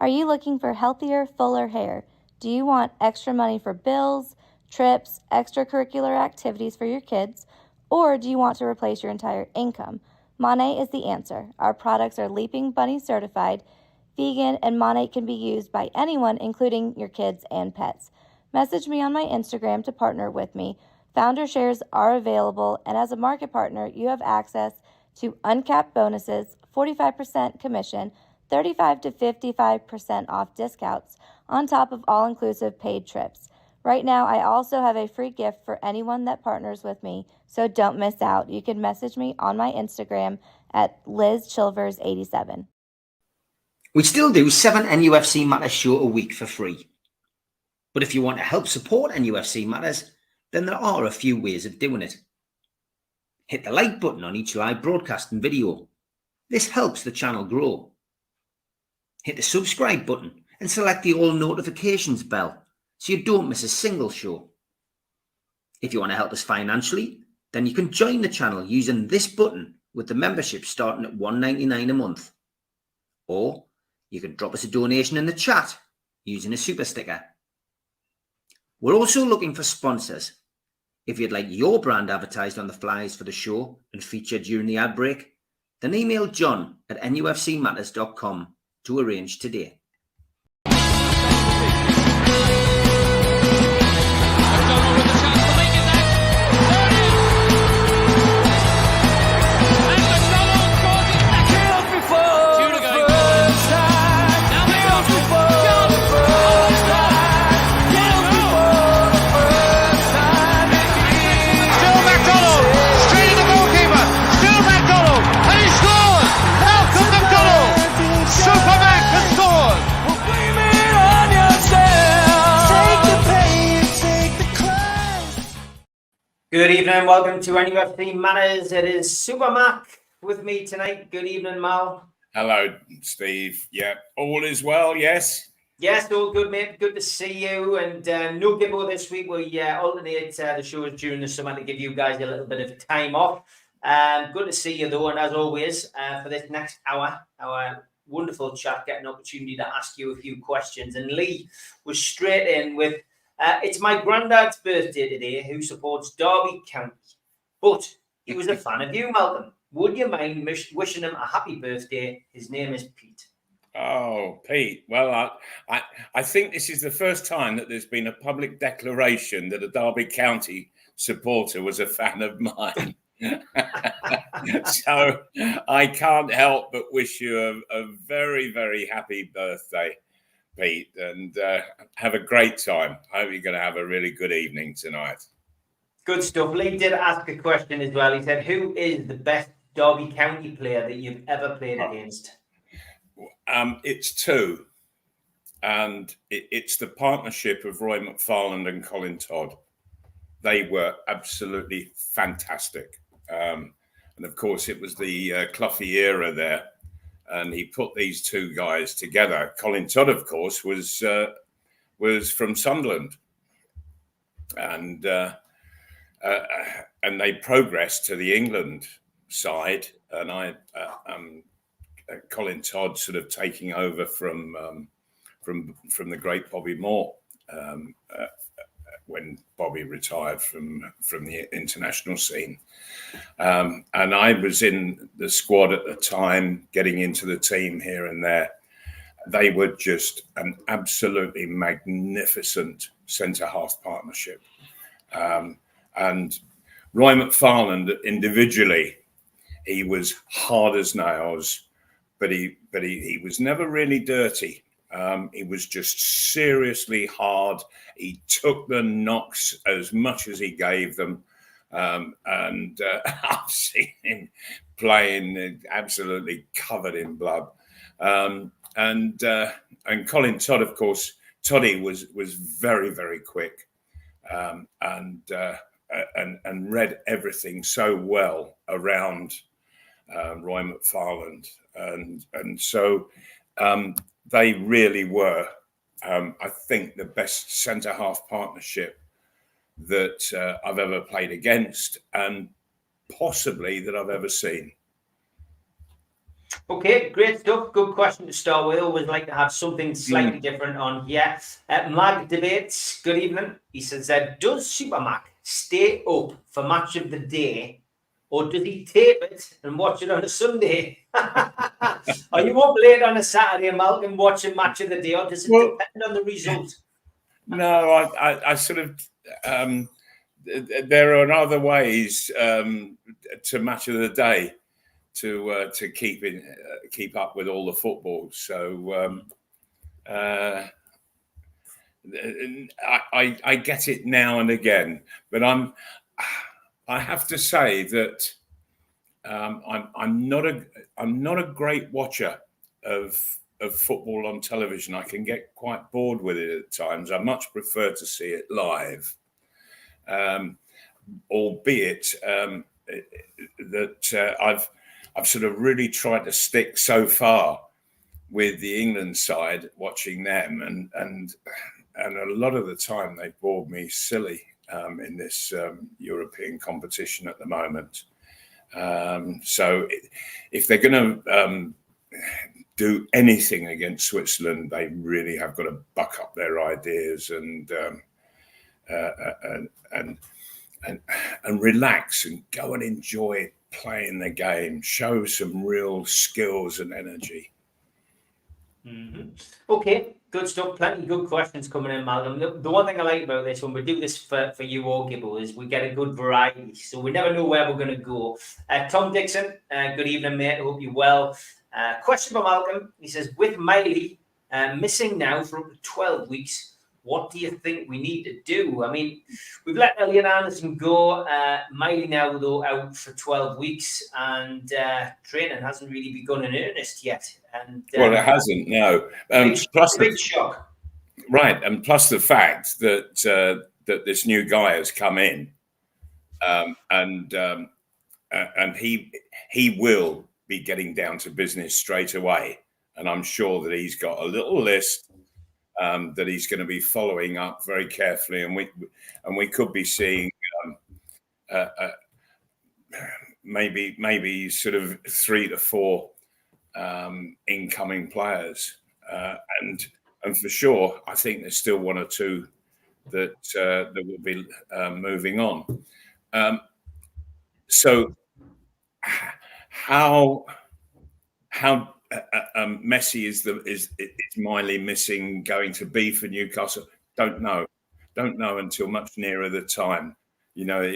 Are you looking for healthier, fuller hair? Do you want extra money for bills, trips, extracurricular activities for your kids, or do you want to replace your entire income? Monat is the answer. Our products are Leaping Bunny certified, vegan, and Monat can be used by anyone, including your kids and pets. Message me on my Instagram to partner with me. Founder shares are available, and as a market partner, you have access to uncapped bonuses, 45% commission, 35 to 55% off discounts, on top of all-inclusive paid trips. Right now, I also have a free gift for anyone that partners with me, so don't miss out. You can message me on my Instagram at LizChilvers87. We still do 7 NUFC Matters show a week for free. But if you want to help support NUFC Matters, then there are a few ways of doing it. Hit the like button on each live broadcast and video. This helps the channel grow. Hit the subscribe button and select the all notifications bell so you don't miss a single show. If you want to help us financially, then you can join the channel using this button with the membership starting at $1.99 a month. Or you can drop us a donation in the chat using a super sticker. We're also looking for sponsors. If you'd like your brand advertised on the flyers for the show and featured during the ad break, then email John at nufcmatters.com to arrange today. Good evening and welcome to NUFC Matters. It is SUPERMAC with me tonight. Good evening, Mal. Hello, Steve. Yeah, all is well, yes? Yes, all good, mate. Good to see you. And no Gibbo this week. We alternate the shows during the summer to give you guys a little bit of time off. Good to see you, though. And as always, for this next hour, our wonderful chat, get an opportunity to ask you a few questions. And Lee was straight in with, it's my granddad's birthday today, who supports Derby County. But he was a fan of you, Malcolm. Would you mind wishing him a happy birthday? His name is Pete. Oh, Pete. Well, I think this is the first time that there's been a public declaration that a Derby County supporter was a fan of mine. So I can't help but wish you a very, very happy birthday, Pete, and have a great time. I hope you're going to have a really good evening tonight. Good stuff. Lee did ask a question as well. He said, who is the best Derby County player that you've ever played against? It's two. And it's the partnership of Roy McFarland and Colin Todd. They were absolutely fantastic. And of course, it was the Cloughy era there. And he put these two guys together. Colin Todd, of course, was from Sunderland. And they progressed to the England side. And Colin Todd sort of taking over from the great Bobby Moore when Bobby retired from the international scene. And I was in the squad at the time, getting into the team here and there. They were just an absolutely magnificent centre-half partnership. And Roy McFarland individually, he was hard as nails, but he was never really dirty. He was just seriously hard. He took the knocks as much as he gave them. And I've seen him playing absolutely covered in blood. And Colin Todd, of course, Toddy was very, very quick and read everything so well around Roy McFarland. And so they really were, I think, the best centre-half partnership that I've ever played against and possibly that I've ever seen. Okay, great stuff. Good question to start with. Always like to have something slightly different on here. Mag debates. Good evening. He says, does SUPERMAC stay up for match of the day, or does he tape it and watch it on a Sunday? Are you up late on a Saturday, Malcolm, watching match of the day, or does it depend on the result? No, I sort of. There are other ways to match of the day to keep up with all the football. So I get it now and again, but I have to say that I'm not a great watcher of football on television. I can get quite bored with it at times. I much prefer to see it live, albeit that I've sort of really tried to stick so far with the England side, watching them, and a lot of the time they bored me silly in this European competition at the moment. So if they're going to do anything against Switzerland, they really have got to buck up their ideas and relax and go and enjoy playing the game, show some real skills and energy. Mm-hmm. Okay, good stuff. Plenty of good questions coming in, Malcolm. The one thing I like about this, when we do this for you all, Gibble, is we get a good variety. So we never know where we're going to go. Tom Dixon, good evening, mate. I hope you're well. Question for Malcolm. He says, with Miley missing now for up to 12 weeks, what do you think we need to do? I mean, we've let Elliot Anderson go. Miley now, though, out for 12 weeks, and training hasn't really begun in earnest yet. And well, it hasn't, no. Plus big shock. Right, and plus the fact that that this new guy has come in, and he will be getting down to business straight away, and I'm sure that he's got a little list that he's going to be following up very carefully, and we could be seeing maybe sort of 3 to 4 incoming players, and for sure, I think there's still 1 or 2 that will be moving on. So how messy is Miley missing going to be for Newcastle? Don't know until much nearer the time. You know,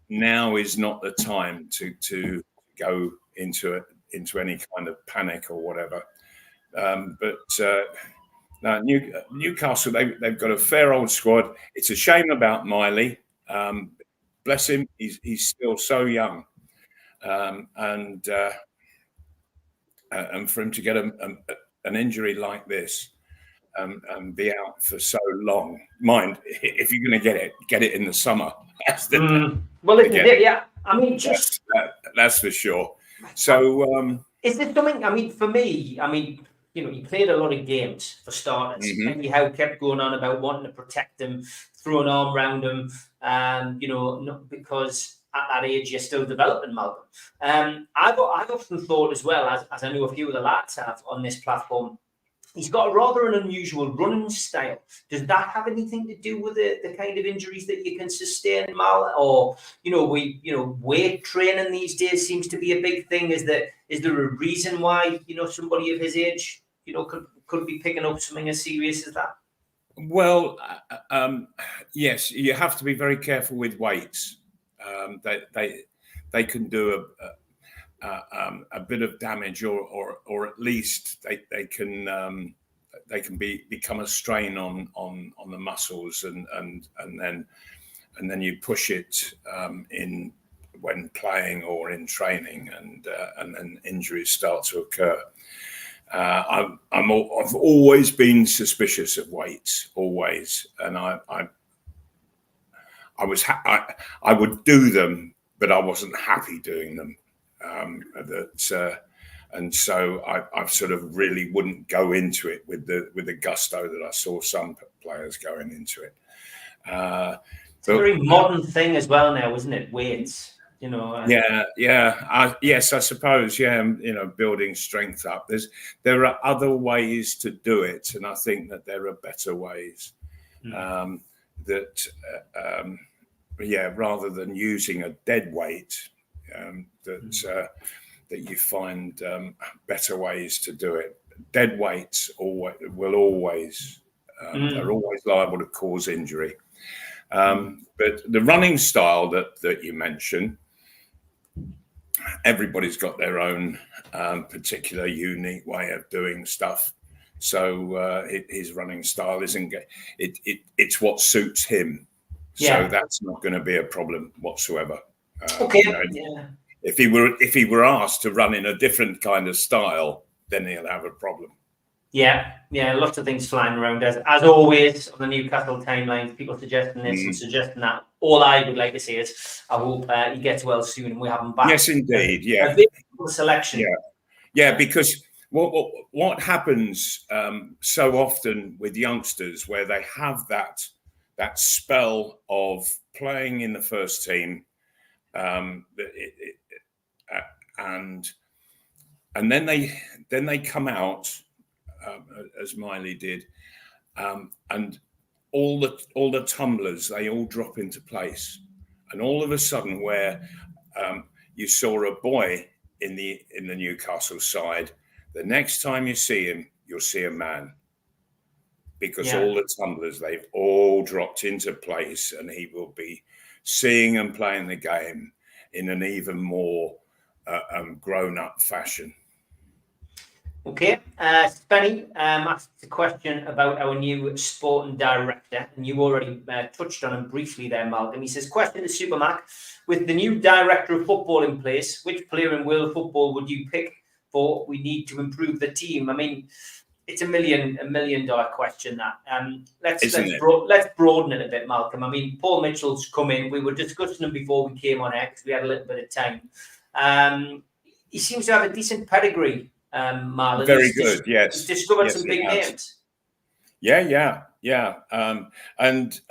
now is not the time to go into any kind of panic or whatever. But now Newcastle, they've got a fair old squad. It's a shame about Miley. Bless him, he's still so young, and for him to get an injury like this and be out for so long. Mind, if you're going to get it in the summer. Well, yeah. I mean, that's for sure. So, is there something? I mean, for me, you know, he played a lot of games for starters. And Howe kept going on about wanting to protect him, throw an arm around him, you know, not because at that age you're still developing, Malcolm. I've often thought as well, as I know a few of the lads have on this platform, he's got rather an unusual running style. Does that have anything to do with the kind of injuries that you can sustain, Mal? Or, weight training these days seems to be a big thing. Is there a reason why, somebody of his age, could be picking up something as serious as that? Well, yes, you have to be very careful with weights. They can do a bit of damage, or at least they can become a strain on the muscles, and then you push it in when playing or in training, and then injuries start to occur. I've always been suspicious of weights, always, and I would do them, but I wasn't happy doing them. And so I sort of really wouldn't go into it with the gusto that I saw some players going into it. It's a very modern thing as well now, isn't it? Weights. you know. Yes, I suppose. Yeah, building strength up. There are other ways to do it, and I think that there are better ways. Rather than using a dead weight, that you find better ways to do it. Dead weights will always they're always liable to cause injury. But the running style that you mentioned, everybody's got their own particular unique way of doing stuff. So his running style isn't it's what suits him. So that's not going to be a problem whatsoever. If he were asked to run in a different kind of style, then he'll have a problem. Yeah, lots of things flying around as always on the Newcastle timelines. People suggesting this and suggesting that. All I would like to say is I hope he gets well soon and we have him back. Yes, indeed. A selection. Yeah, because what happens so often with youngsters where they have that spell of playing in the first team, and then they come out. As Miley did, and all the tumblers, they all drop into place, and all of a sudden, where you saw a boy in the Newcastle side, the next time you see him, you'll see a man, because all the tumblers, they've all dropped into place, and he will be seeing and playing the game in an even more grown-up fashion. Okay, Spenny asked a question about our new sporting director, and you already touched on him briefly there, Malcolm. He says, question to SUPERMAC, with the new director of football in place, which player in world football would you pick for we need to improve the team? I mean, it's a $1 million question, that. Let's broaden it a bit, Malcolm. I mean, Paul Mitchell's come in. We were discussing him before we came on air because we had a little bit of time. He seems to have a decent pedigree. Marlon. Very good. Yes, he's discovered some big names. Yeah. And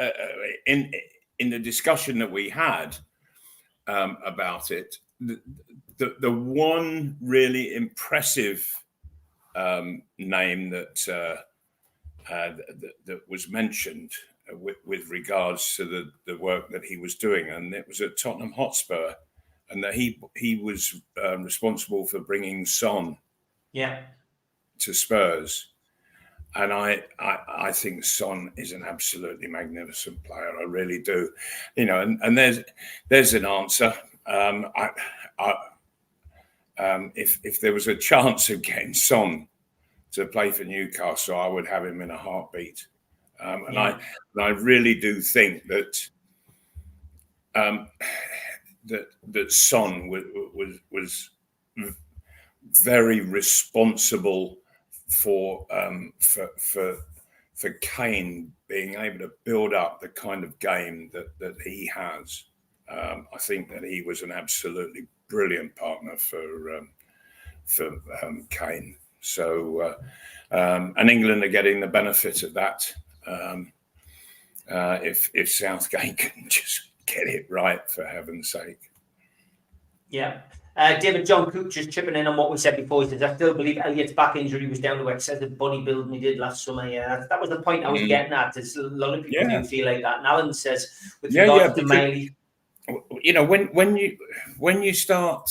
in the discussion that we had about it, the one really impressive name that was mentioned with regards to the work that he was doing, and it was at Tottenham Hotspur, and that he was responsible for bringing Son to Spurs. And I think Son is an absolutely magnificent player. I really do. And there's an answer. If there was a chance of getting Son to play for Newcastle, I would have him in a heartbeat. And I really do think that that Son was very responsible for Kane being able to build up the kind of game that he has. I think that he was an absolutely brilliant partner for Kane. So, and England are getting the benefit of that. If Southgate can just get it right, for heaven's sake. Yeah. David John Cook just chipping in on what we said before. He says, I still believe Elliott's back injury was down to excessive bodybuilding he did last summer. Yeah, that was the point I was getting at. There's a lot of people do feel like that. And Alan says, with regards to Miley, when you start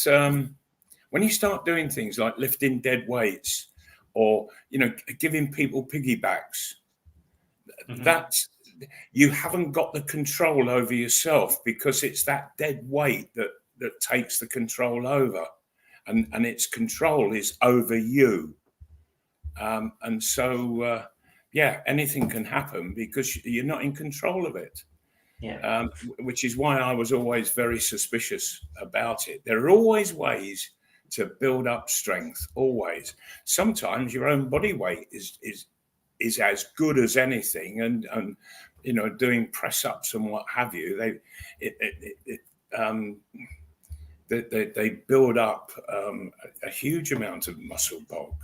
doing things like lifting dead weights, or giving people piggybacks, that you haven't got the control over yourself, because it's that dead weight that takes the control over, and its control is over you. And so, anything can happen because you're not in control of it. Yeah. Which is why I was always very suspicious about it. There are always ways to build up strength. Always. Sometimes your own body weight is as good as anything, and doing press ups and what have you. They build up a huge amount of muscle bulk.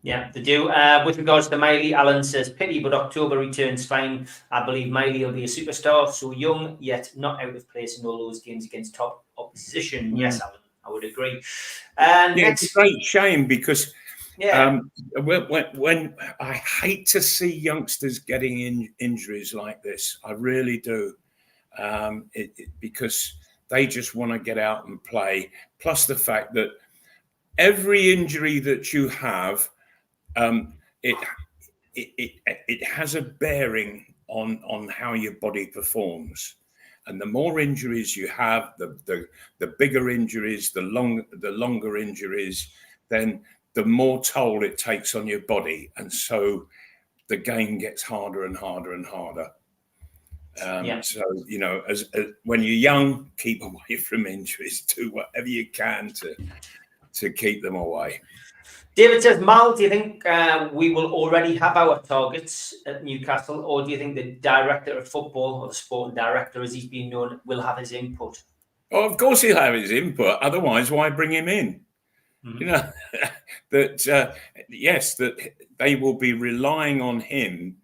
Yeah, they do. With regards to Miley, Alan says, pity, but October returns fine. I believe Miley will be a superstar, so young, yet not out of place in all those games against top opposition. Yes, Alan, I would agree. It's a great shame because yeah. When I hate to see youngsters getting injuries like this, I really do, because they just want to get out and play. Plus the fact that every injury that you have, it has a bearing on how your body performs. And the more injuries you have, the bigger injuries, the longer injuries, then the more toll it takes on your body. And so the game gets harder and harder and harder. So, as when you're young, keep away from injuries. Do whatever you can to keep them away. David says, Mal, do you think we will already have our targets at Newcastle, or do you think the director of football, or the sporting director, as he's been known, will have his input? Oh, of course he'll have his input. Otherwise, why bring him in? Mm-hmm. That they will be relying on him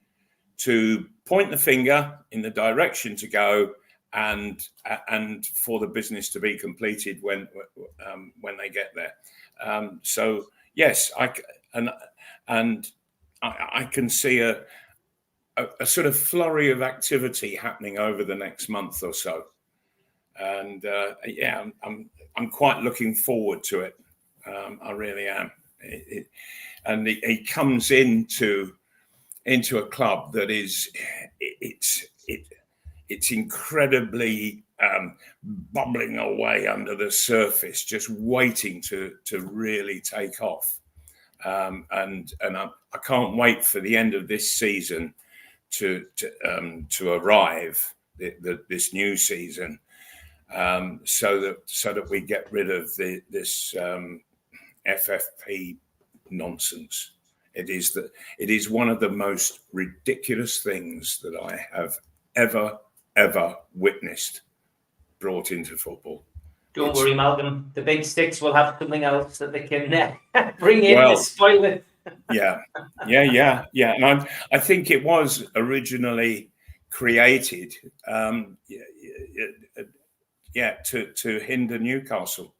to point the finger in the direction to go, and for the business to be completed when they get there. So yes, I can see a sort of flurry of activity happening over the next month or so, and I'm quite looking forward to it. I really am. He comes into a club that is it's incredibly bubbling away under the surface, just waiting to really take off. And I can't wait for the end of this season to arrive, this new season, so that we get rid of this FFP nonsense. It is one of the most ridiculous things that I have ever witnessed brought into football. Don't worry, Malcolm. The big sticks will have something else that they can bring in to spoil it. Yeah. And I think it was originally created, to hinder Newcastle.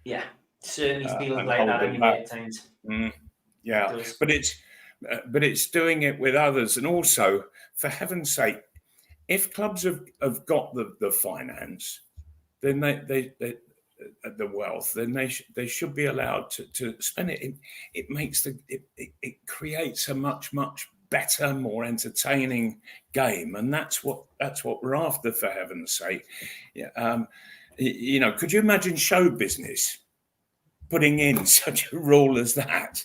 Yeah, certainly feels like that anyway at times. But it's doing it with others, and also, for heaven's sake, if clubs have got the finance, then they the wealth, then they should be allowed to spend it. It creates a much better, more entertaining game, and that's what we're after, for heaven's sake. Could you imagine show business putting in such a rule as that?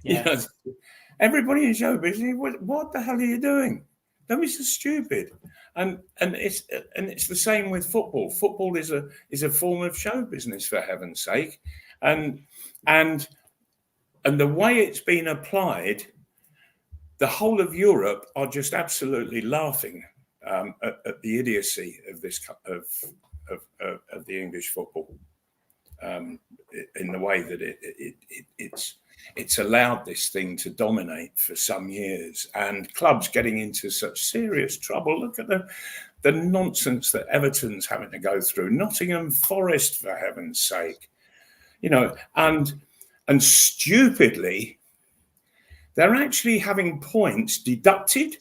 Yeah. Everybody in show business, what the hell are you doing? Don't be so stupid. And it's the same with football. Football is a form of show business, for heaven's sake, and the way it's been applied, the whole of Europe are just absolutely laughing at the idiocy of this of the English football, in the way that it's allowed this thing to dominate for some years, and clubs getting into such serious trouble. Look at the nonsense that Everton's having to go through, Nottingham Forest, for heaven's sake, and stupidly, they're actually having points deducted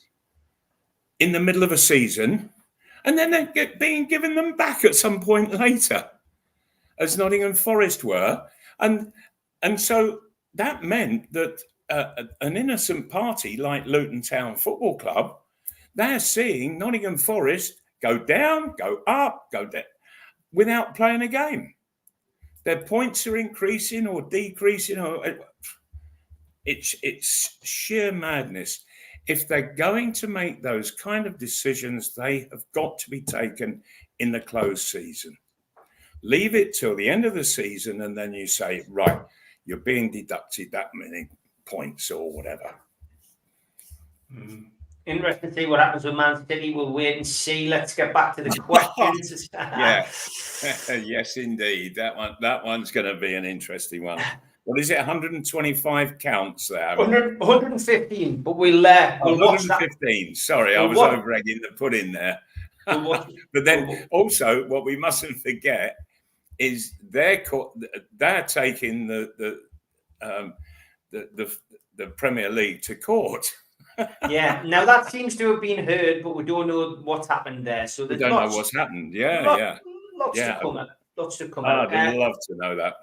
in the middle of a season, and then they're being given them back at some point later, as Nottingham Forest were, and so that meant that an innocent party like Luton Town Football Club, they're seeing Nottingham Forest go down, go up, go down, without playing a game. Their points are increasing or decreasing, it's sheer madness. If they're going to make those kind of decisions, they have got to be taken in the closed season. Leave it till the end of the season, and then you say, right, you're being deducted that many points or whatever. Interesting to see what happens with Man City. We'll wait and see. Let's get back to the questions. Yeah, yes, indeed. That one's going to be an interesting one. what is it? 125 counts there. 115, but we'll watch that. 115. Sorry, I was over-egging the pudding there. But then also, what we mustn't forget is they're taking the Premier League to court. Yeah. Now that seems to have been heard, but we don't know what's happened there. So we don't know what's happened. Lots to come. Lots to come. I'd love to know that.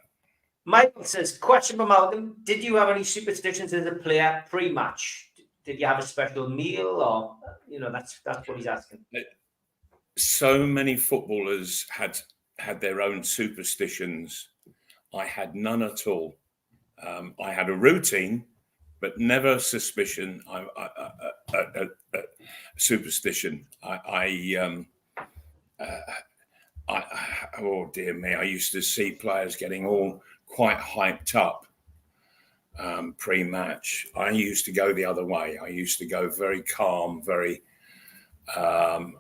Michael says, question for Malcolm: did you have any superstitions as a player pre-match? Did you have a special meal, or that's what he's asking. So many footballers had their own superstitions. I had none at all. I had a routine, but never suspicion. Superstition. Oh dear me! I used to see players getting all quite hyped up pre-match. I used to go the other way. I used to go very calm, very, and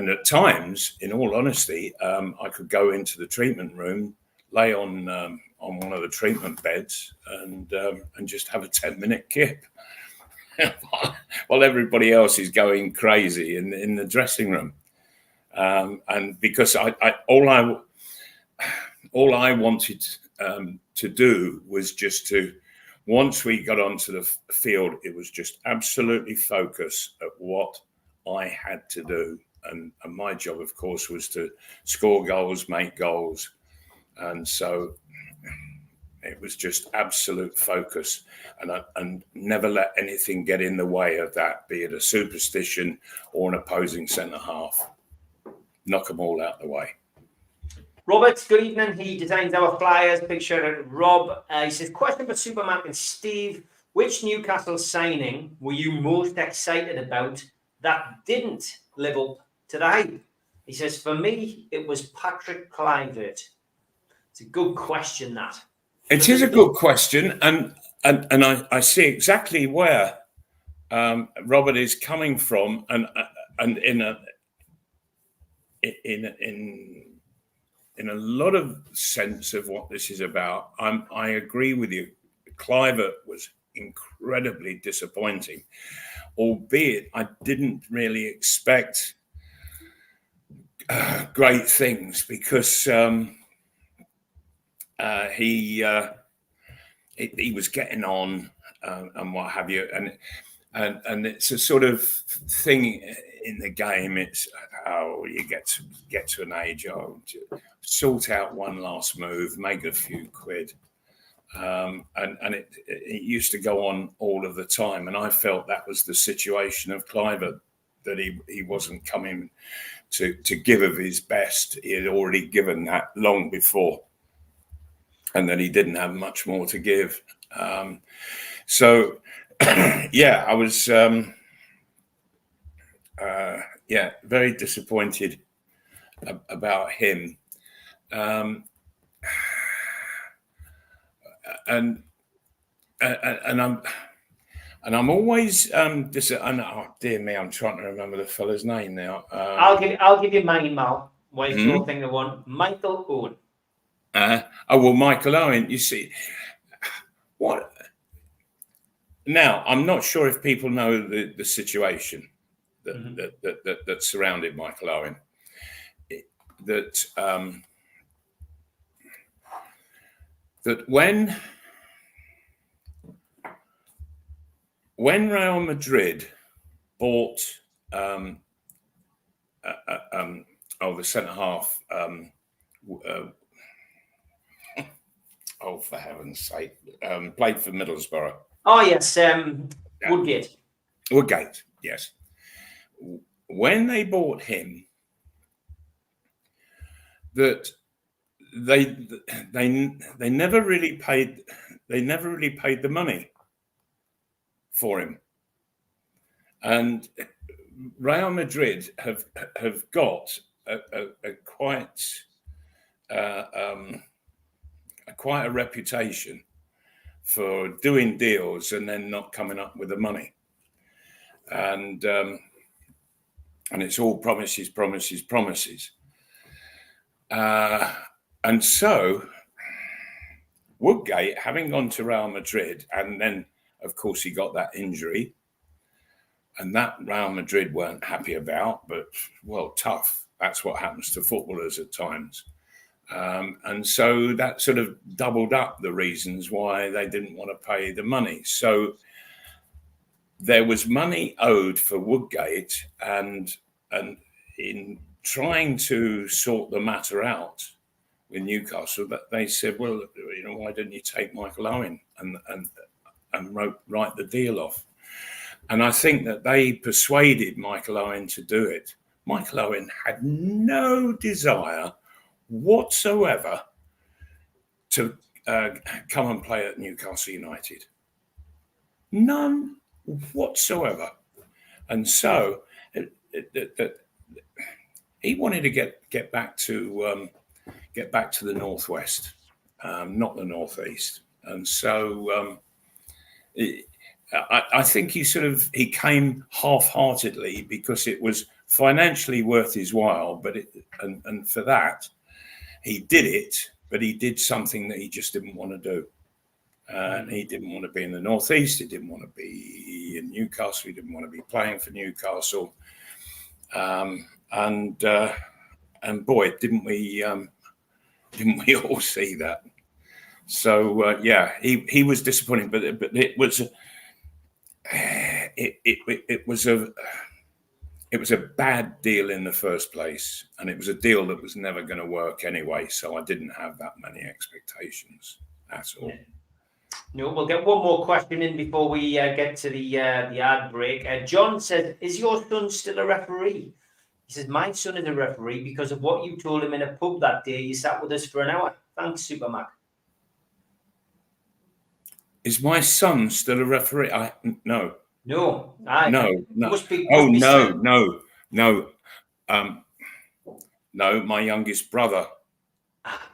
at times, in all honesty, I could go into the treatment room, lay on one of the treatment beds, and just have a 10-minute kip while everybody else is going crazy in the dressing room. And because all I wanted to do was just to, once we got onto the field, it was just absolutely focus at what I had to do. And my job, of course, was to score goals, make goals. And so it was just absolute focus, and never let anything get in the way of that, be it a superstition or an opposing centre-half. Knock them all out the way. Robert, good evening. He designs our flyers. Big shout out to Rob. He says, question for SUPERMAC and Steve. Which Newcastle signing were you most excited about that didn't live up to the hype? He says, for me, it was Patrick Kluivert. It's a good question, that. It is a good question, and I see exactly where Robert is coming from, and in a lot of sense of what this is about, I agree with you. Kluivert was incredibly disappointing, albeit I didn't really expect great things, because he was getting on and what have you, and it's a sort of thing in the game. It's you get to an age, sort out one last move, make a few quid, and it used to go on all of the time. And I felt that was the situation of Kluivert, that he wasn't coming to give of his best. He had already given that long before, and that he didn't have much more to give. So, yeah, I was, very disappointed about him. And I'm always oh dear me, I'm trying to remember the fella's name now. I'll give you mine, Mal. Why is your thing the one? Michael Owen. Well, Michael Owen, you see, what? Now, I'm not sure if people know the situation that surrounded Michael Owen. That when Real Madrid bought the centre half, for heaven's sake, played for Middlesbrough. Oh yes, Woodgate. Woodgate, yes. When they bought him, that they never really paid the money for him, and Real Madrid have got quite a reputation for doing deals and then not coming up with the money, and it's all promises. And so Woodgate, having gone to Real Madrid, and then, of course, he got that injury, and that Real Madrid weren't happy about, but, well, tough. That's what happens to footballers at times. And so that sort of doubled up the reasons why they didn't want to pay the money. So there was money owed for Woodgate, and in trying to sort the matter out with Newcastle, that they said, well, why didn't you take Michael Owen and write the deal off? And I think that they persuaded Michael Owen to do it. Michael Owen had no desire whatsoever to come and play at Newcastle United. None whatsoever. And so he wanted to get back to the northwest, not the northeast. And so I think he came half-heartedly because it was financially worth his while, but and for that he did it, but he did something that he just didn't want to do. And he didn't want to be in the northeast. He didn't want to be in Newcastle. He didn't want to be playing for Newcastle. And boy, didn't we all see that? So he was disappointing, but it was it was a bad deal in the first place, and it was a deal that was never going to work anyway. So I didn't have that many expectations at all. No, we'll get one more question in before we get to the ad break. John said, "Is your son still a referee?" He says, "My son is a referee because of what you told him in a pub that day. You sat with us for an hour. Thanks, SUPERMAC." Is my son still a referee? No. No. No. Must be No. No, my youngest brother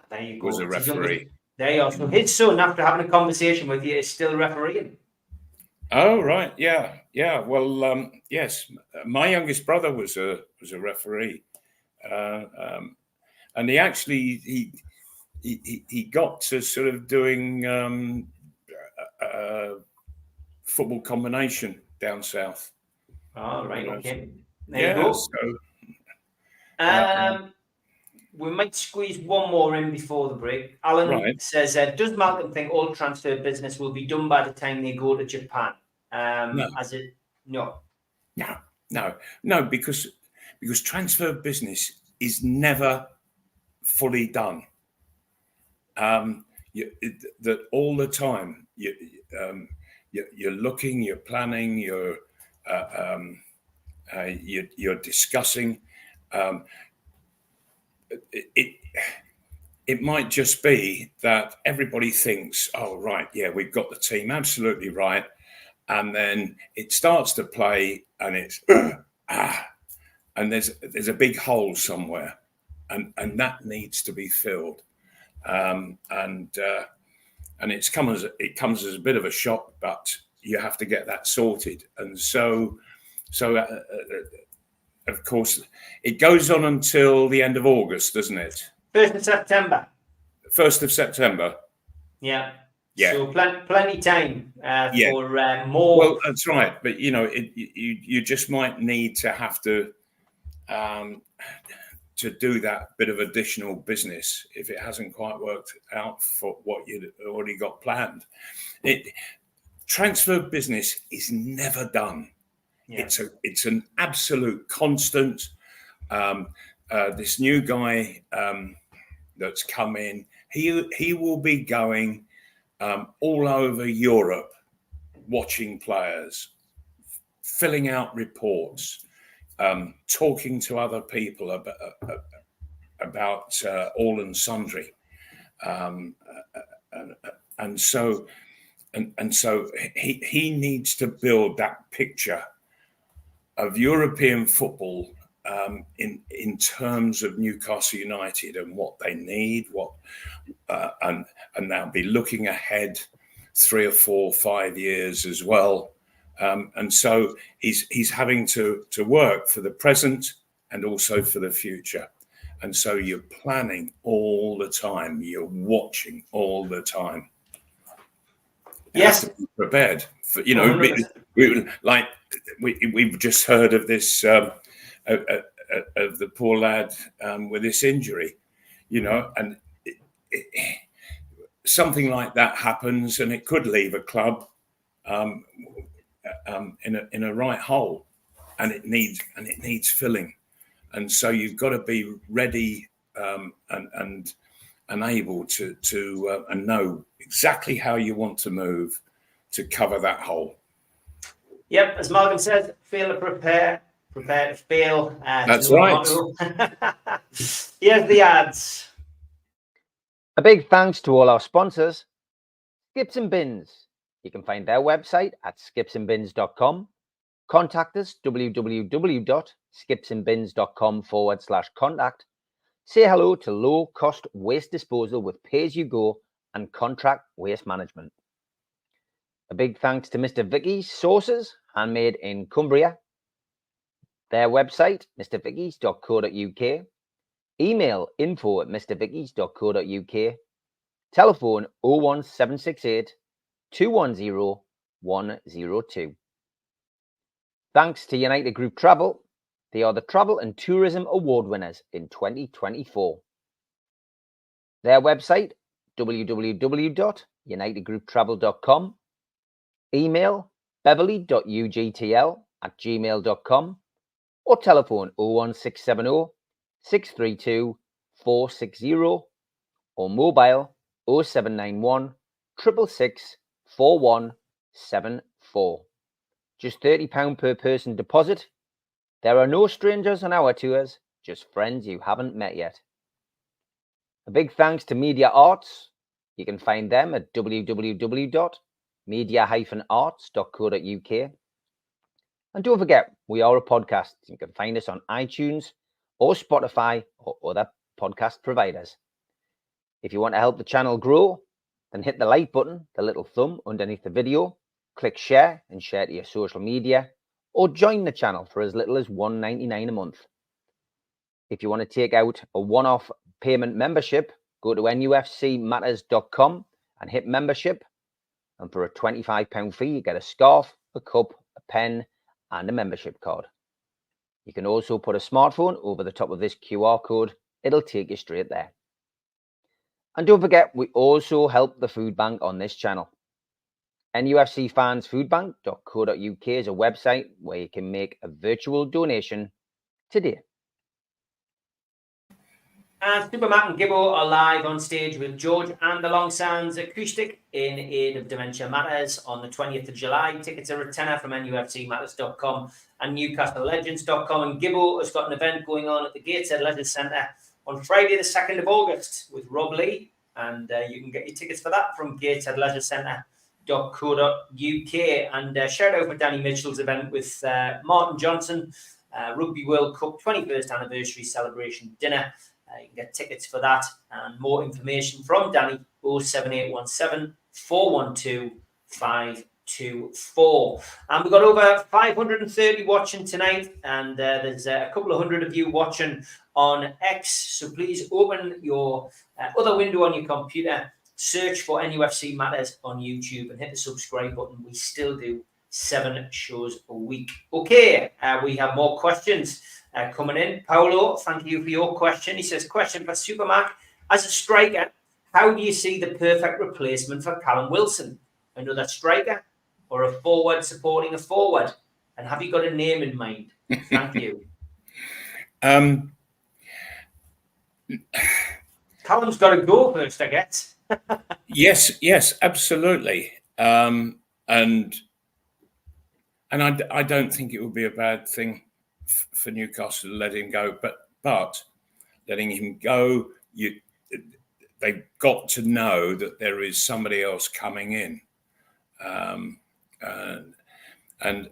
there you go. was a referee. There you are. So his son, after having a conversation with you, is still refereeing. Oh, right. Yeah. Well, yes, my youngest brother was a referee, and he got to sort of doing football combination down south. Oh, right. Okay. There Yeah. you go. So, we might squeeze one more in before the break. Alan says, "Does Malcolm think all transfer business will be done by the time they go to Japan?" No, because transfer business is never fully done. That all the time you're looking, you're planning, you're discussing. It might just be that everybody thinks, oh, right, yeah, we've got the team absolutely right. And then it starts to play and it's, and there's a big hole somewhere and that needs to be filled. And it comes as a bit of a shock, but you have to get that sorted. And so of course, it goes on until the end of August, doesn't it? 1st of September. 1st of September. Yeah. Yeah. So plenty time for more. Well, that's right. But you just might need to have to do that bit of additional business if it hasn't quite worked out for what you'd already got planned. Transfer business is never done. Yeah. It's an absolute constant. This new guy that's come in, he will be going all over Europe, watching players, filling out reports, talking to other people about all and sundry, and so he needs to build that picture of European football in terms of Newcastle United and what they need, and they'll be looking ahead 3 or 4 or 5 years as well. And so he's having to work for the present and also for the future. And so you're planning all the time, you're watching all the time. Yes. have to be prepared. For, you know, 100%. we've just heard of this of the poor lad with this injury, you know, and something like that happens, and it could leave a club in a right hole, and it needs filling, and so you've got to be ready and able to and know exactly how you want to move to cover that hole. Yep, as Malcolm says, fail to prepare to fail. That's right. Here's the ads. A big thanks to all our sponsors. Skips and Bins. You can find their website at skipsandbins.com. Contact us, www.skipsandbins.com/contact. Say hello to low-cost waste disposal with pay-as-you-go and contract waste management. A big thanks to Mr. Vicky's Sauces, handmade in Cumbria. Their website, mrvickies.co.uk. Email info@mrvickies.co.uk. Telephone 01768 210 102. Thanks to United Group Travel. They are the Travel and Tourism Award winners in 2024. Their website, www.unitedgrouptravel.com. Email beverly.ugtl@gmail.com or telephone 01670 632 460 or mobile 0791 666 4174. Just £30 per person deposit. There are no strangers on our tours, just friends you haven't met yet. A big thanks to Media Arts. You can find them at www.media-arts.co.uk. And don't forget, we are a podcast. You can find us on iTunes or Spotify or other podcast providers. If you want to help the channel grow, then hit the like button, the little thumb underneath the video, click share and share to your social media, or join the channel for as little as $1.99 a month. If you want to take out a one-off payment membership, go to nufcmatters.com and hit membership. And for a £25 fee, you get a scarf, a cup, a pen, and a membership card. You can also put a smartphone over the top of this QR code. It'll take you straight there. And don't forget, we also help the food bank on this channel. nufcfansfoodbank.co.uk is a website where you can make a virtual donation today. And SUPERMAC and Gibbo are live on stage with George and the Long Sounds Acoustic in aid of Dementia Matters on the 20th of July. Tickets are a tenner from nufcmatters.com and newcastlelegends.com. And Gibbo has got an event going on at the Gateshead Leisure Centre on Friday the 2nd of August with Rob Lee. And you can get your tickets for that from gatesheadleisurecentre.co.uk. And shout out for Danny Mitchell's event with Martin Johnson, Rugby World Cup 21st anniversary celebration dinner. You can get tickets for that and more information from Danny 07817 412 524. And we've got over 530 watching tonight, and there's a couple of hundred of you watching on X. So please open your other window on your computer, search for NUFC Matters on YouTube, and hit the subscribe button. We still do 7 shows a week. Okay, we have more questions coming in. Paolo, thank you for your question. He says, question for SUPERMAC. As a striker, how do you see the perfect replacement for Callum Wilson? Another striker or a forward supporting a forward? And have you got a name in mind? Thank you. Callum's got to go first, I guess. Yes, absolutely. And I don't think it would be a bad thing for Newcastle to let him go, but letting him go, they've got to know that there is somebody else coming in, and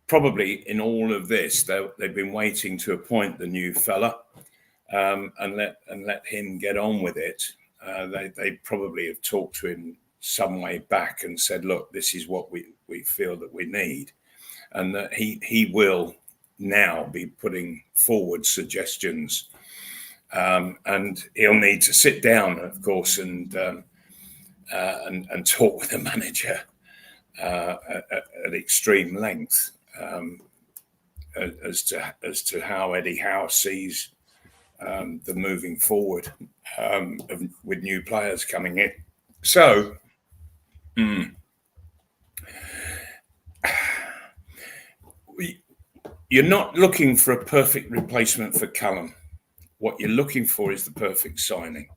probably in all of this, they've been waiting to appoint the new fella, and let him get on with it. They probably have talked to him some way back and said, look, this is what we feel that we need, and that he will now be putting forward suggestions, and he'll need to sit down, of course, and and talk with the manager at extreme length as to how Eddie Howe sees the moving forward with new players coming in. So, you're not looking for a perfect replacement for Callum. What you're looking for is the perfect signing.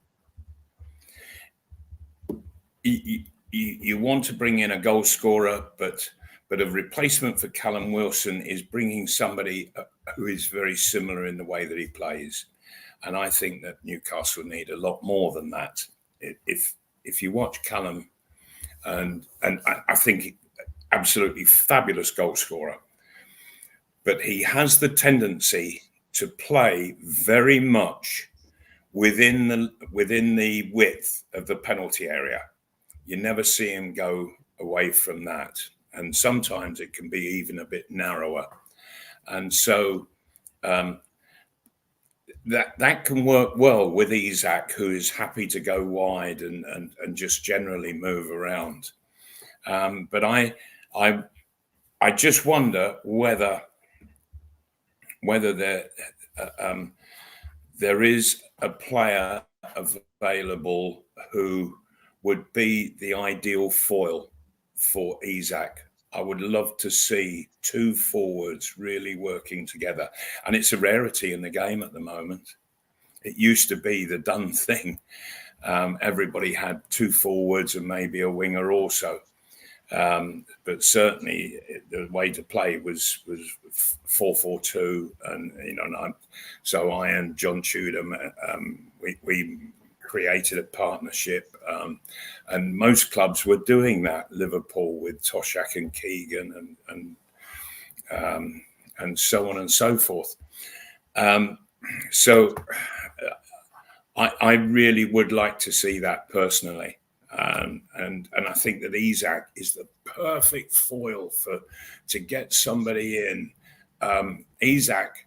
You want to bring in a goal scorer, but a replacement for Callum Wilson is bringing somebody who is very similar in the way that he plays. And I think that Newcastle need a lot more than that. If you watch Callum, and I think absolutely fabulous goal scorer, but he has the tendency to play very much within the width of the penalty area. You never see him go away from that. And sometimes it can be even a bit narrower. And so that can work well with Isak, who is happy to go wide and just generally move around. But I just wonder whether there is a player available who would be the ideal foil for Isak. I would love to see two forwards really working together. And it's a rarity in the game at the moment. It used to be the done thing. Everybody had two forwards and maybe a winger also. But certainly the way to play was 4-4-2, and so I and John Tudor, we created a partnership, and most clubs were doing that. Liverpool with Toshak and Keegan, and so on and so forth. So I really would like to see that personally. And I think that Isak is the perfect foil to get somebody in. Isak,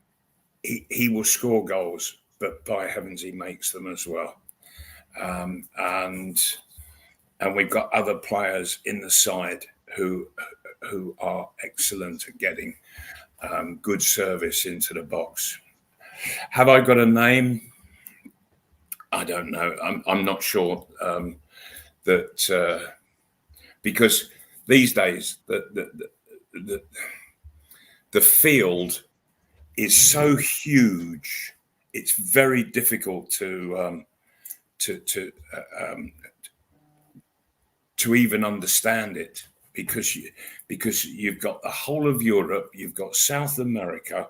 he will score goals, but by heavens, he makes them as well. And we've got other players in the side who are excellent at getting good service into the box. Have I got a name? I don't know. I'm not sure. That because these days the field is so huge, it's very difficult to even understand it, because you've got the whole of Europe, you've got South America,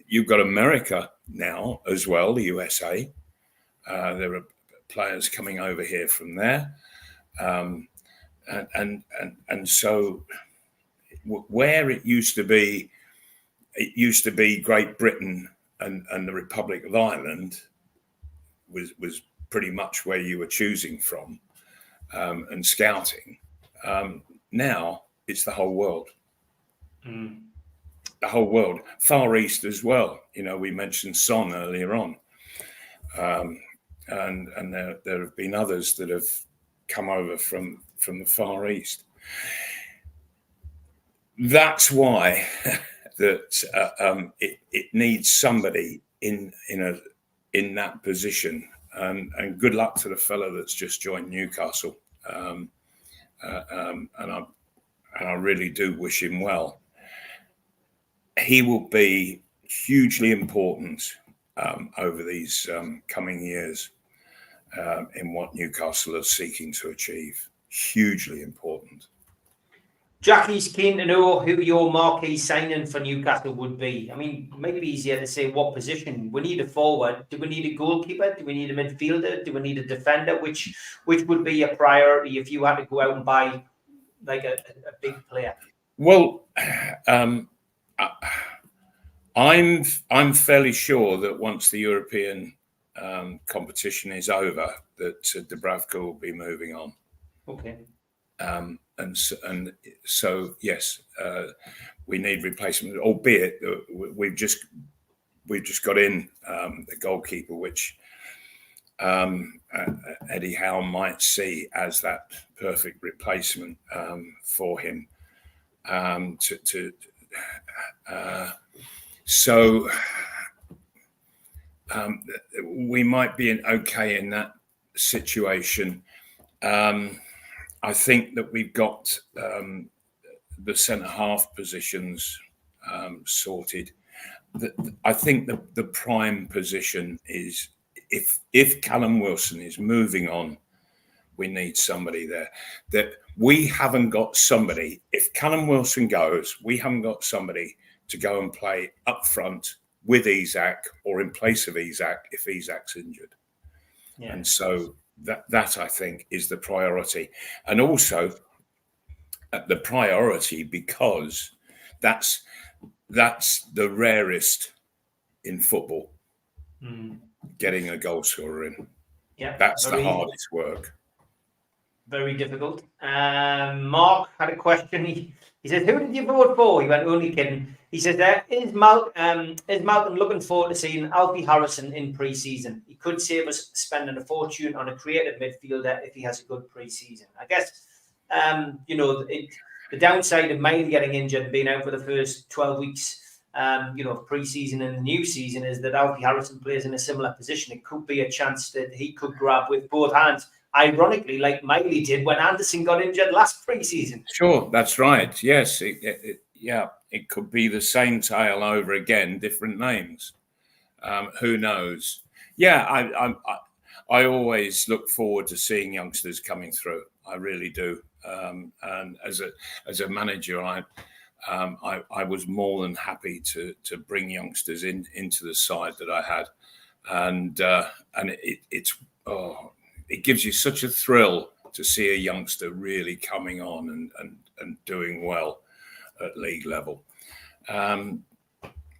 you've got America now as well, the USA. There are players coming over here from there, and so where it used to be Great Britain and the Republic of Ireland was pretty much where you were choosing from and scouting. Now it's the whole world. The whole world, Far East as well. We mentioned Son earlier on. And there have been others that have come over from the Far East. That's why that it needs somebody in that position. And good luck to the fellow that's just joined Newcastle. And I really do wish him well. He will be hugely important over these coming years. In what Newcastle are seeking to achieve. Hugely important. Jackie's keen to know who your marquee signing for Newcastle would be. I mean, maybe easier to say what position. We need a forward. Do we need a goalkeeper? Do we need a midfielder? Do we need a defender? Which would be a priority if you had to go out and buy like a big player? Well, I'm fairly sure that once the European competition is over, that Dubravka will be moving on. Okay. And so yes, we need replacement. Albeit we've just got in the goalkeeper, which Eddie Howe might see as that perfect replacement for him. So we might be okay in that situation. I think that we've got the centre half positions sorted. I think the prime position is if Callum Wilson is moving on, we need somebody there. That we haven't got somebody. If Callum Wilson goes, we haven't got somebody to go and play up front with Isak or in place of Isak if Isak's injured. Yeah. And so that I think is the priority, and also the priority because that's the rarest in football. Getting a goal scorer in. Yeah, that's the hardest work. Very difficult. Mark had a question. He says, "Who did you vote for?" He went, "Only kidding." He says, "Is Malcolm looking forward to seeing Alfie Harrison in pre-season? He could save us spending a fortune on a creative midfielder if he has a good pre-season." I guess the downside of Miley getting injured and being out for the first 12 weeks. Pre-season and the new season is that Alfie Harrison plays in a similar position. It could be a chance that he could grab with both hands, ironically, like Miley did when Anderson got injured last pre-season. Sure, that's right. Yes, it could be the same tale over again, different names. Who knows? Yeah, I always look forward to seeing youngsters coming through. I really do. And as a manager, I was more than happy to bring youngsters into the side that I had, and it gives you such a thrill to see a youngster really coming on and doing well at league level.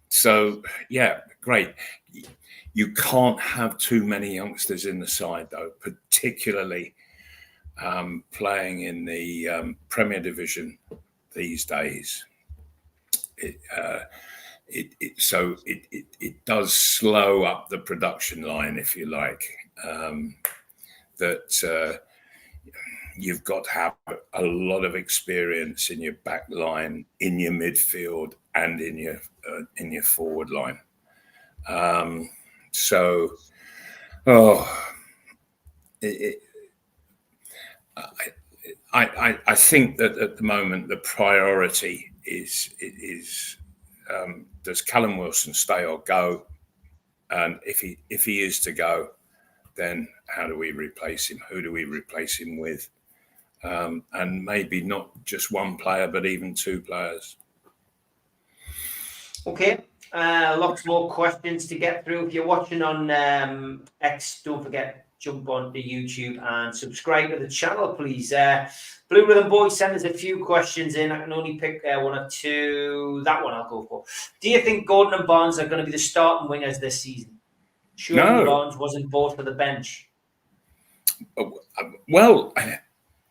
So yeah, great. You can't have too many youngsters in the side though, particularly playing in the Premier Division these days. It does slow up the production line, if you like. That you've got to have a lot of experience in your back line, in your midfield, and in your forward line. I think that at the moment the priority is does Callum Wilson stay or go? And if he is to go, then how do we replace him? Who do we replace him with? And maybe not just one player, but even two players. Okay, lots more questions to get through. If you're watching on X, don't forget, jump on to YouTube and subscribe to the channel, please. Blue Rhythm Boys send us a few questions in. I can only pick one or two. That one I'll go for. Do you think Gordon and Barnes are going to be the starting wingers this season? Surely Barnes wasn't bought for the bench. Well,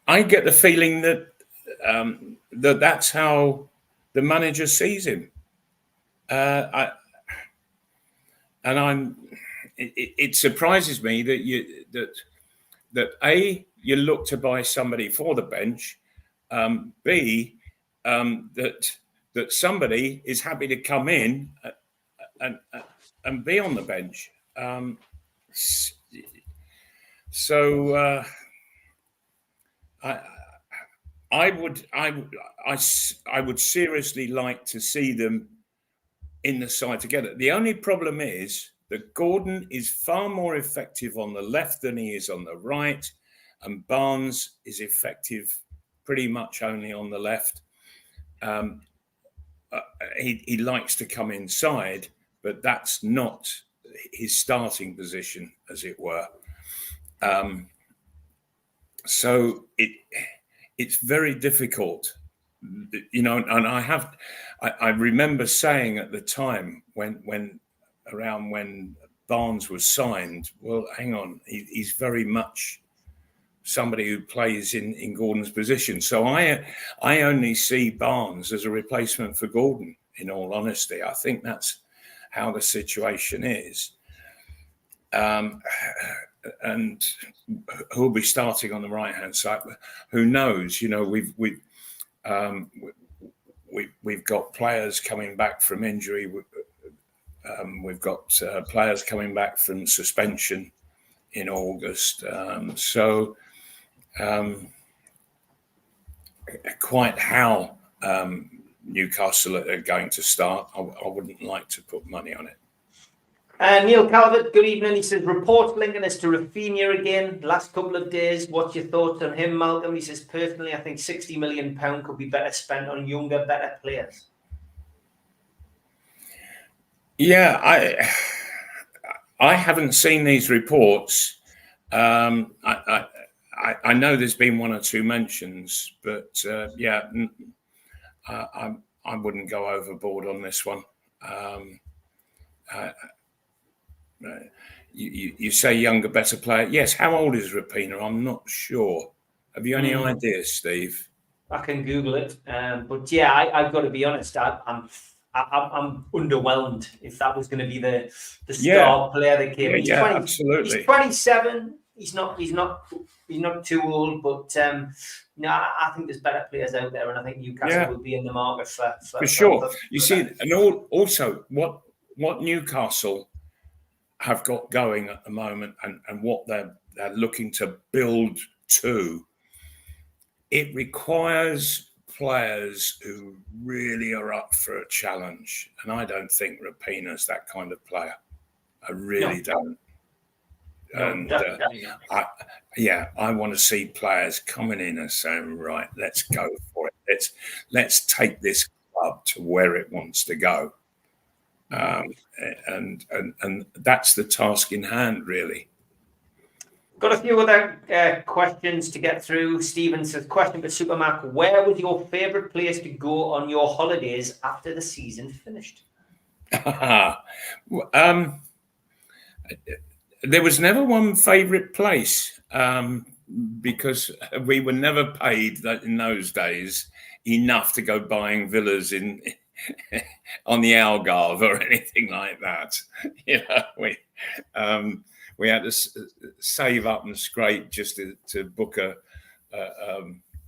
I get the feeling that that's how the manager sees him. It surprises me that A, you look to buy somebody for the bench, B, that somebody is happy to come in and be on the bench. I would seriously like to see them in the side together. The only problem is that Gordon is far more effective on the left than he is on the right, and Barnes is effective pretty much only on the left. He likes to come inside, but that's not his starting position, as it were. So it's very difficult, and I remember saying at the time when Barnes was signed, well, hang on, he's very much somebody who plays in Gordon's position. So I only see Barnes as a replacement for Gordon, in all honesty. I think that's how the situation is. and who'll be starting on the right hand side? Who knows? We've got players coming back from injury. We've got players coming back from suspension in August. Quite how Newcastle are going to start, I wouldn't like to put money on it. Neil Calvert, good evening. He says, reports linking us to Rafinha again last couple of days. What's your thoughts on him, Malcolm? He says, personally, I think £60 million could be better spent on younger, better players. Yeah, I haven't seen these reports. I know there's been one or two mentions, but I wouldn't go overboard on this one. You say younger, better player. Yes. How old is Rapinoe? I'm not sure. Have you any idea, Steve? I can Google it. But yeah, I've got to be honest. I'm underwhelmed if that was going to be the star player that came. He's 20, absolutely. He's 27. He's not too old, but I think there's better players out there, and I think Newcastle will be in the market for sure. You see, and also what Newcastle have got going at the moment, and what they're looking to build to, it requires players who really are up for a challenge, and I don't think Rapinoe's that kind of player. I really don't. And I want to see players coming in and saying, right, let's go for it. Let's take this club to where it wants to go. And that's the task in hand, really. Got a few other questions to get through. Stephen says, question for SUPERMAC, where was your favourite place to go on your holidays after the season finished? There was never one favourite place, because we were never paid in those days enough to go buying villas in on the Algarve or anything like that. We had to save up and scrape just to book a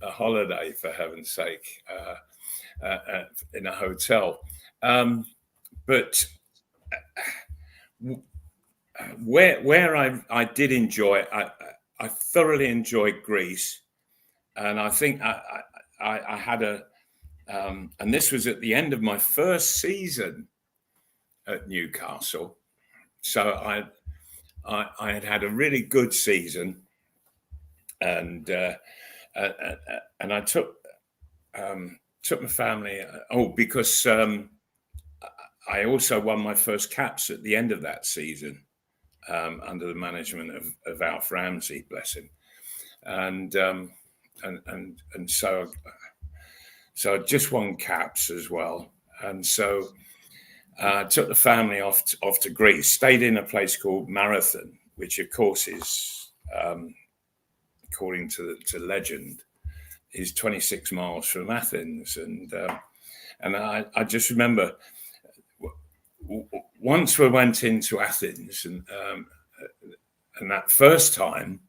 holiday, for heaven's sake, in a hotel. But where I did enjoy, I thoroughly enjoyed Greece, and I think I had and this was at the end of my first season at Newcastle, so I had a really good season, and I took my family. Because I also won my first caps at the end of that season, under the management of Alf Ramsey, bless him, and so I just won caps as well, and so. Took the family off to Greece, stayed in a place called Marathon, which of course is, according to legend, is 26 miles from Athens. And I just remember once we went into Athens, and that first time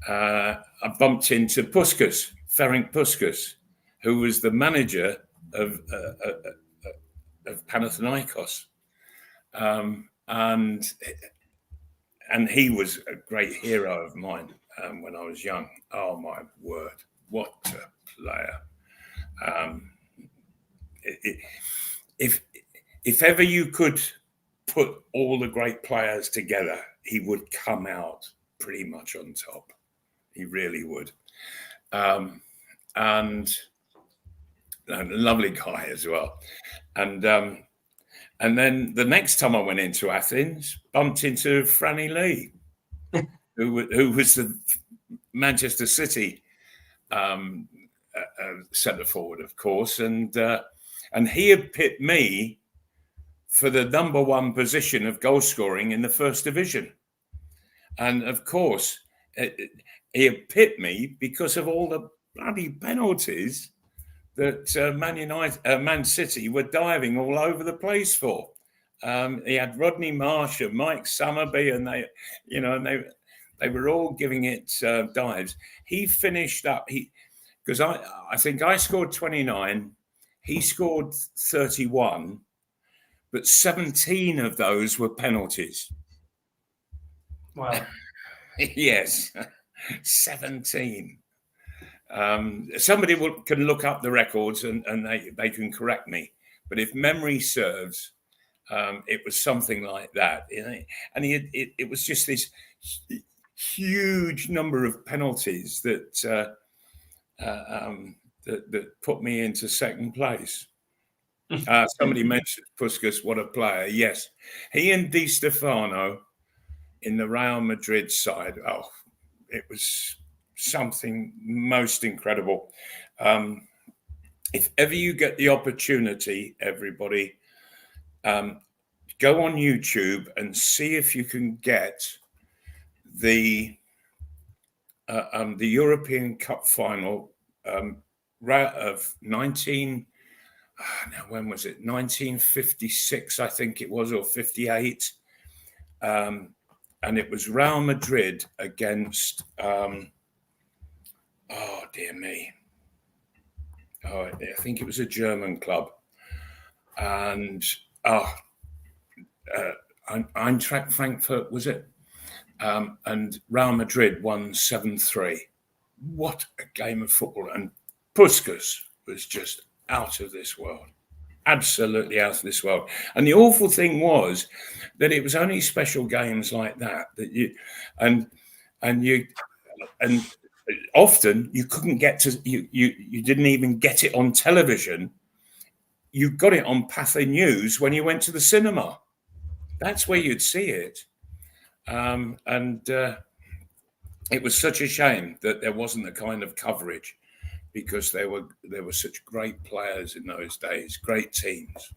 I bumped into Ferenc Puskas, who was the manager of Panathinaikos, and he was a great hero of mine when I was young. Oh my word, what a player! If ever you could put all the great players together, he would come out pretty much on top. He really would, and a lovely guy as well. And then the next time I went into Athens, bumped into Franny Lee, who was the Manchester City centre forward, of course, and he had picked me for the number one position of goal scoring in the first division, and of course he had picked me because of all the bloody penalties that Man City were diving all over the place for. He had Rodney Marsh and Mike Summerby, and they were all giving it dives. He finished up because I think I scored 29, he scored 31, but 17 of those were penalties. Wow. Yes, 17. Somebody can look up the records and they can correct me. But if memory serves, it was something like that. And it was just this huge number of penalties that put me into second place. Somebody mentioned Puskas, what a player. Yes, he and Di Stefano in the Real Madrid side. Oh, it was something most incredible. If ever you get the opportunity, everybody, go on YouTube and see if you can get the European Cup final of 19. Now, when was it? 1956, I think it was, or 58. And it was Real Madrid against, oh dear me. Oh, I think it was a German club. And Eintracht Frankfurt, was it? And Real Madrid won 7-3. What a game of football. And Puskas was just out of this world. Absolutely out of this world. And the awful thing was that it was only special games like that and often you couldn't get to you didn't even get it on television. You got it on Pathé News when you went to the cinema. That's where you'd see it. It was such a shame that there wasn't the kind of coverage, because there were such great players in those days, great teams.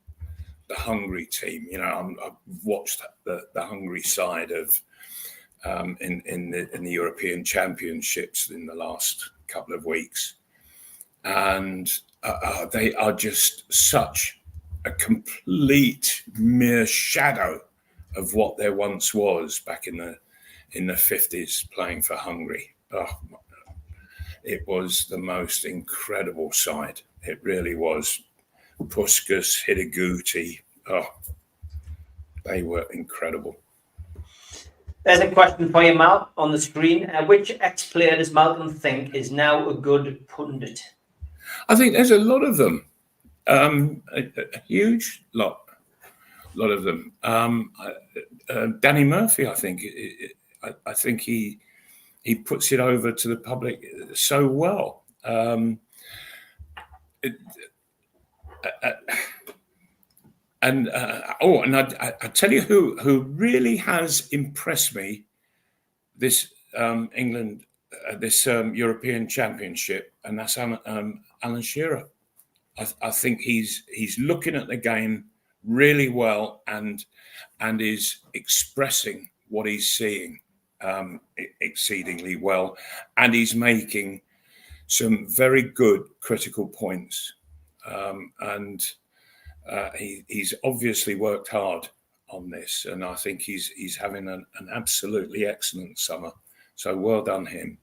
The Hungary team, I've watched the Hungary side of in the European Championships in the last couple of weeks, and they are just such a complete mere shadow of what there once was back in the 50s, playing for Hungary. It was the most incredible side. It really was. Puskas, Hidegkuti, they were incredible. There's a question for you, Mal, on the screen. Which ex-player does Malcolm think is now a good pundit? I think there's a lot of them. A huge lot of them. Danny Murphy, I think. I think he puts it over to the public so well. And I tell you who really has impressed me this England, this European Championship, and that's Alan Shearer. I think he's looking at the game really well and is expressing what he's seeing exceedingly well, and he's making some very good critical points, he's obviously worked hard on this, and I think he's having an absolutely excellent summer. So well done him.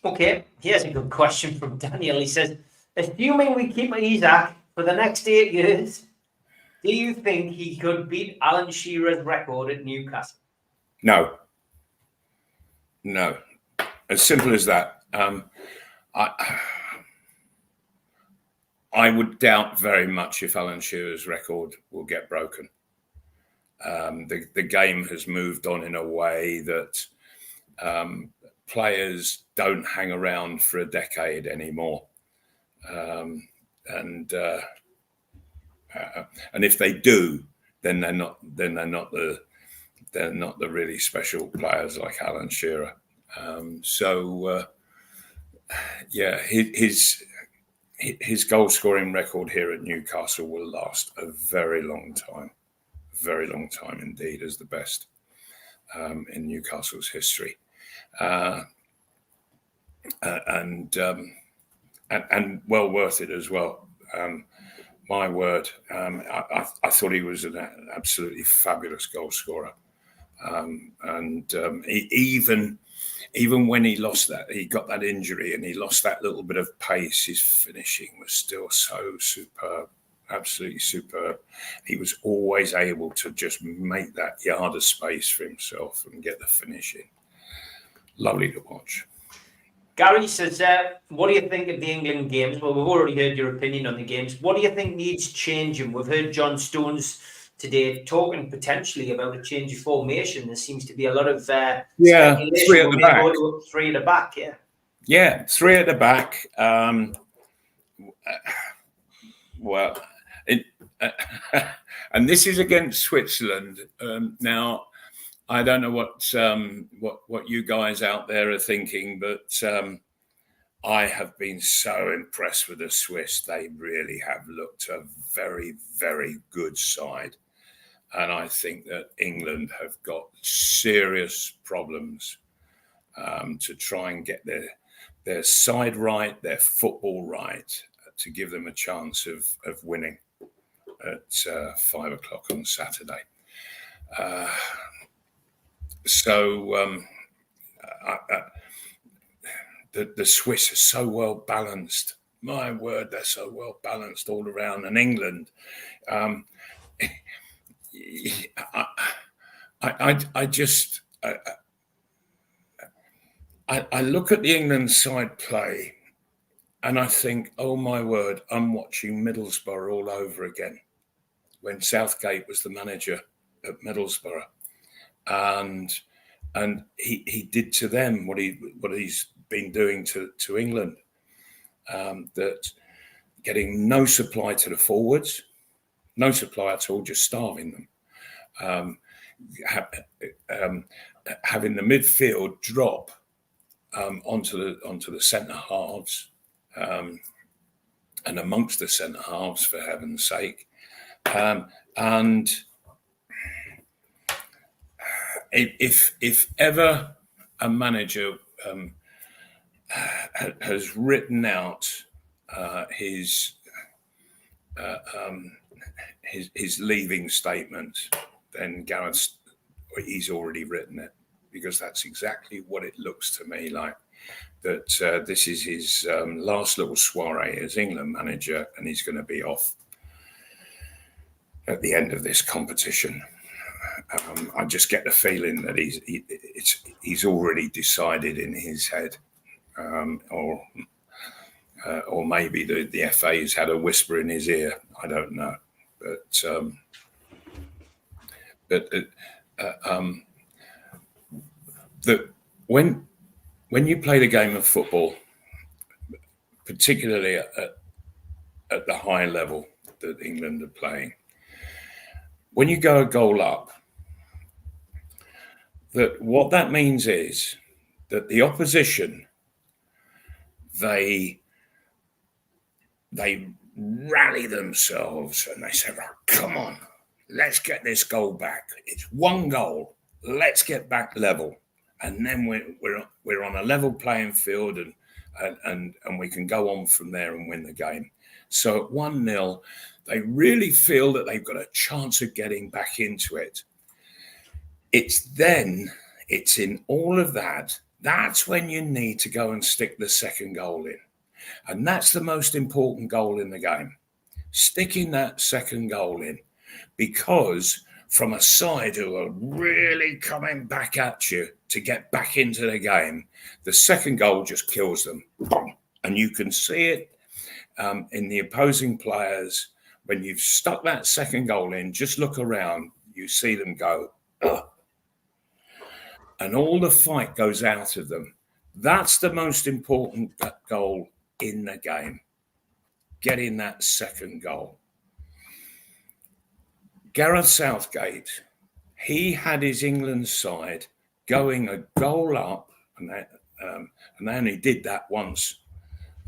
Okay, here's a good question from Daniel. He says, assuming we keep Isaac for the next 8 years, do you think he could beat Alan Shearer's record at Newcastle? No. As simple as that. I would doubt very much if Alan Shearer's record will get broken. The game has moved on in a way that players don't hang around for a decade anymore, and if they do, then they're not the really special players like Alan Shearer. His goal scoring record here at Newcastle will last a very long time indeed, as the best in Newcastle's history, and well worth it as well. My word, I thought he was an absolutely fabulous goal scorer, even when he lost that, he got that injury and he lost that little bit of pace, his finishing was still so superb, absolutely superb. He was always able to just make that yard of space for himself and get the finishing. Lovely to watch. Gary says, what do you think of the England games? Well, we've already heard your opinion on the games. What do you think needs changing? We've heard John Stones today talking potentially about a change of formation. There seems to be a lot of speculation. Three at the back. Three at the back, yeah. Yeah, three at the back. Well, and this is against Switzerland. Now, I don't know what you guys out there are thinking, but I have been so impressed with the Swiss. They really have looked a very, very good side. And I think that England have got serious problems to try and get their side right, their football right, to give them a chance of winning at 5 o'clock on Saturday. The Swiss are so well balanced. My word, they're so well balanced all around. And England, I look at the England side play and I think, oh my word, I'm watching Middlesbrough all over again when Southgate was the manager at Middlesbrough. And he did to them what he's been doing to England. That getting no supply to the forwards, no supply at all, just starving them. Having the midfield drop onto the centre halves and amongst the centre halves, for heaven's sake, and if ever a manager has written out his leaving statement, then Gareth, he's already written it, because that's exactly what it looks to me like. That this is his last little soiree as England manager, and he's going to be off at the end of this competition. I just get the feeling that he's already decided in his head, or maybe the FA's had a whisper in his ear. I don't know, that when you play the game of football, particularly at the high level that England are playing, when you go a goal up, that what that means is that the opposition, they rally themselves and they say, right, come on, let's get this goal back. It's one goal. Let's get back level. And then we're on a level playing field, and we can go on from there and win the game. So at 1-0, they really feel that they've got a chance of getting back into it. It's in all of that. That's when you need to go and stick the second goal in. And that's the most important goal in the game. Sticking that second goal in, because from a side who are really coming back at you to get back into the game, the second goal just kills them. And you can see it in the opposing players. When you've stuck that second goal in, just look around, you see them go, ugh. And all the fight goes out of them. That's the most important goal in the game, getting that second goal. Gareth Southgate, he had his England side going a goal up, and they only did that once,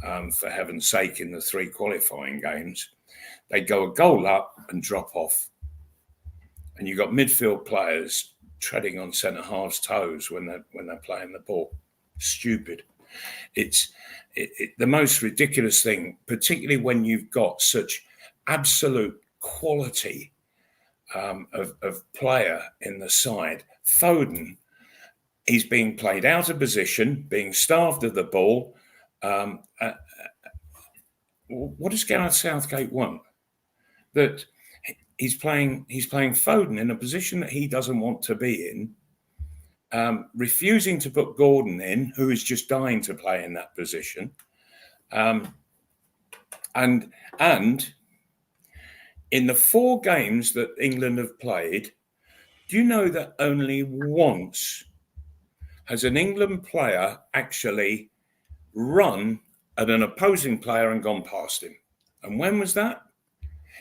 for heaven's sake, in the 3 qualifying games. They go a goal up and drop off. And you've got midfield players treading on centre halves' toes when they're playing the ball. Stupid. It's the most ridiculous thing, particularly when you've got such absolute quality of player in the side. Foden, he's being played out of position, being starved of the ball. What does Gareth Southgate want? That he's playing Foden in a position that he doesn't want to be in, refusing to put Gordon in, who is just dying to play in that position. And in the 4 games that England have played, do you know that only once has an England player actually run at an opposing player and gone past him? And when was that?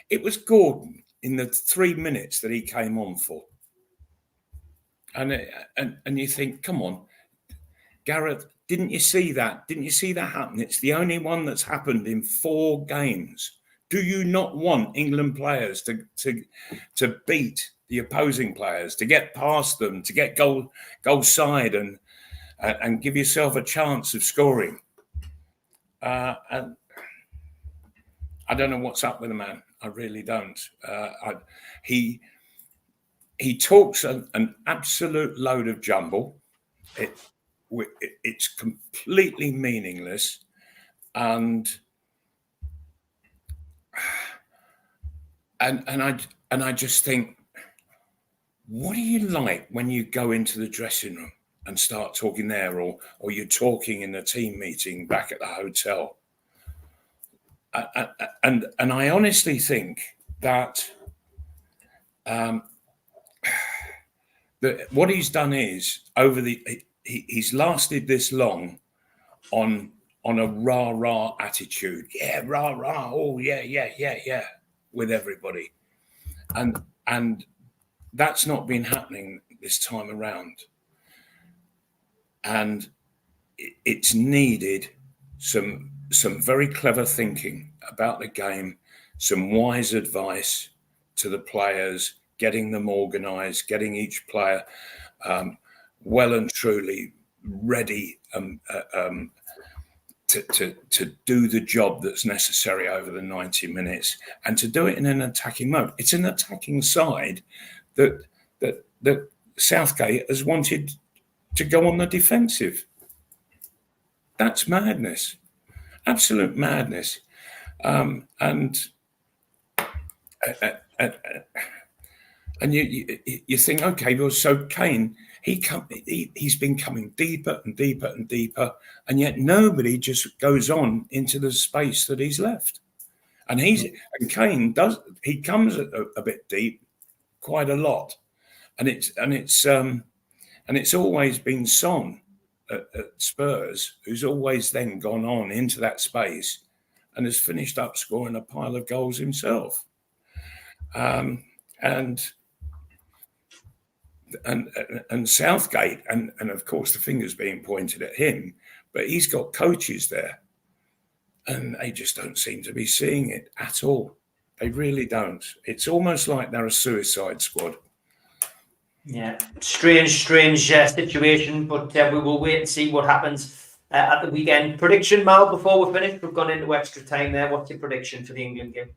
It was Gordon in the 3 minutes that he came on for. And you think, come on, Gareth, didn't you see that? Didn't you see that happen? It's the only one that's happened in 4 games. Do you not want England players to beat the opposing players, to get past them, to get goal side and give yourself a chance of scoring? And I don't know what's up with the man. I really don't. He talks an absolute load of jumble. It's completely meaningless, and I just think, what do you like when you go into the dressing room and start talking there, or you're talking in the team meeting back at the hotel? And I honestly think that what he's done is he's lasted this long on a rah attitude. Yeah, rah. Oh yeah, with everybody, and that's not been happening this time around. And it's needed some very clever thinking about the game, some wise advice to the players, getting them organised, getting each player well and truly ready to do the job that's necessary over the 90 minutes, and to do it in an attacking mode. It's an attacking side that Southgate has wanted to go on the defensive. That's madness, absolute madness. And you think, okay, well, so Kane, he's been coming deeper and deeper and deeper, and yet nobody just goes on into the space that he's left. And Kane comes a bit deep, quite a lot, and it's always been Son at Spurs who's always then gone on into that space and has finished up scoring a pile of goals himself. And Southgate, and of course the finger's being pointed at him, but he's got coaches there, and they just don't seem to be seeing it at all. They really don't. It's almost like they're a suicide squad. Yeah, strange situation, but we will wait and see what happens at the weekend. Prediction, Mal, before we finish, we've gone into extra time there. What's your prediction for the England game?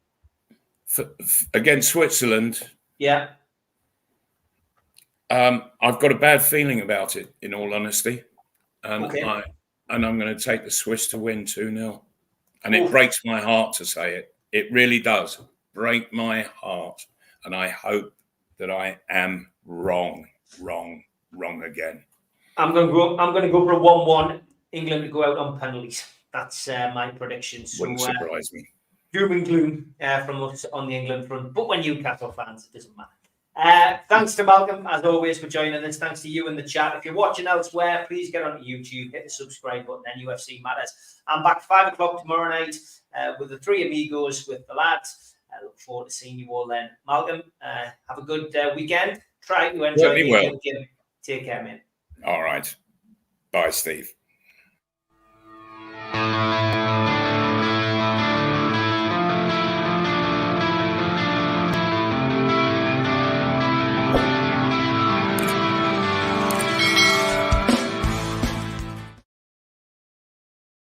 Against Switzerland? Yeah. I've got a bad feeling about it, in all honesty. And okay. I'm going to take the Swiss to win 2-0. And it breaks my heart to say it. It really does break my heart. And I hope that I am wrong again. I'm going to go for a 1-1. England to go out on penalties. That's my prediction. So, wouldn't surprise me. Doom and gloom from us on the England front. But we're Newcastle fans, it doesn't matter. Thanks to Malcolm, as always, for joining us. Thanks to you in the chat. If you're watching elsewhere, please get onto YouTube, hit the subscribe button, and UFC Matters. I'm back 5 o'clock tomorrow night with the three amigos, with the lads. I look forward to seeing you all then. Malcolm, have a good weekend. Try to enjoy the England game. Take care, mate. All right. Bye, Steve.